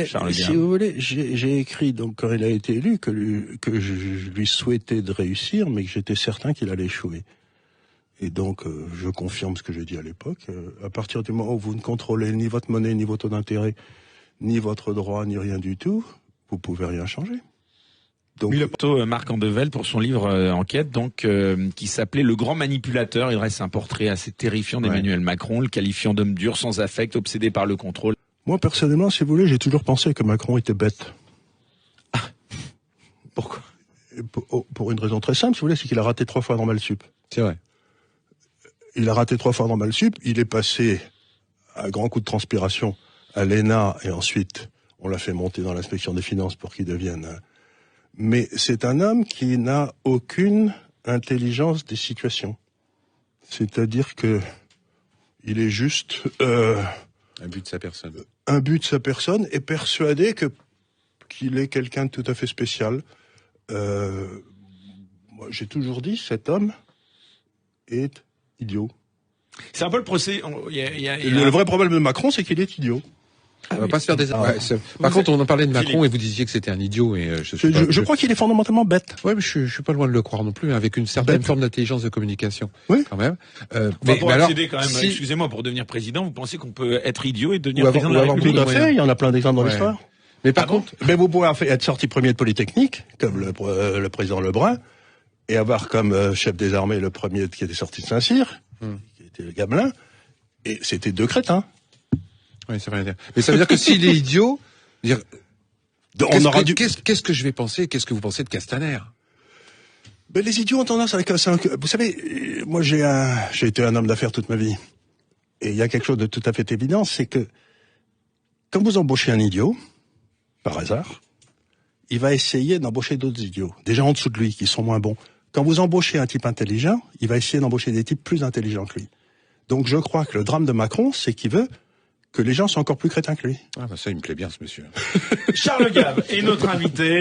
Charles Si Gave. vous voulez, j'ai écrit, donc, quand il a été élu, que je lui souhaitais de réussir, mais que j'étais certain qu'il allait échouer. Et donc, je confirme ce que j'ai dit à l'époque. À partir du moment où vous ne contrôlez ni votre monnaie, ni vos taux d'intérêt, ni votre droit, ni rien du tout, vous pouvez rien changer. Donc, Le photo Marc Andevel pour son livre Enquête, donc qui s'appelait Le Grand Manipulateur. Il dresse un portrait assez terrifiant d'Emmanuel Macron, le qualifiant d'homme dur, sans affect, obsédé par le contrôle. moi, personnellement, si vous voulez, j'ai toujours pensé que Macron était bête. Pourquoi? Pour une raison très simple, si vous voulez, c'est qu'il a raté 3 fois Normal Sup. C'est vrai. Il a raté 3 fois Normal Sup, il est passé à grand coup de transpiration à l'ENA, et ensuite, on l'a fait monter dans l'inspection des finances pour qu'il devienne... Mais c'est un homme qui n'a aucune intelligence des situations. C'est-à-dire que il est juste Un but de sa personne. imbu de sa personne et persuadé qu'il est quelqu'un de tout à fait spécial. Moi, j'ai toujours dit, cet homme est idiot. C'est un peu le procès. Le vrai problème de Macron, c'est qu'il est idiot. On va pas se faire des... Par contre, on en parlait de Macron et vous disiez que c'était un idiot. Et Je crois qu'il est fondamentalement bête. Ouais, mais je suis pas loin de le croire non plus, avec une certaine Bête. forme d'intelligence de communication. Oui. Quand même. Pour alors, accéder quand même, si- excusez-moi, pour devenir président, vous pensez qu'on peut être idiot et devenir Ou président de avoir la beaucoup République? Tout à moyens. fait, il y en a plein d'exemples dans Ouais. l'histoire. Mais par Ah bon contre, Mais vous pouvez être sorti premier de Polytechnique, comme le président Lebrun, et avoir comme chef des armées le premier qui était sorti de Saint-Cyr, qui était le Gamelin, et c'était 2 crétins. oui, ça veut rien dire. Mais ça veut dire que s'il est idiot, dire, On aura dû... qu'est-ce que je vais penser? Qu'est-ce que vous pensez de Castaner? Ben, les idiots ont tendance à casser vous savez, moi j'ai été un homme d'affaires toute ma vie. Et il y a quelque chose de tout à fait évident, c'est que quand vous embauchez un idiot, par hasard, il va essayer d'embaucher d'autres idiots, des gens en dessous de lui qui sont moins bons. Quand vous embauchez un type intelligent, il va essayer d'embaucher des types plus intelligents que lui. Donc je crois que le drame de Macron, c'est qu'il veut que les gens soient encore plus crétins que lui. Ah, bah ça, il me plaît bien, ce monsieur. Charles Gave est notre invité.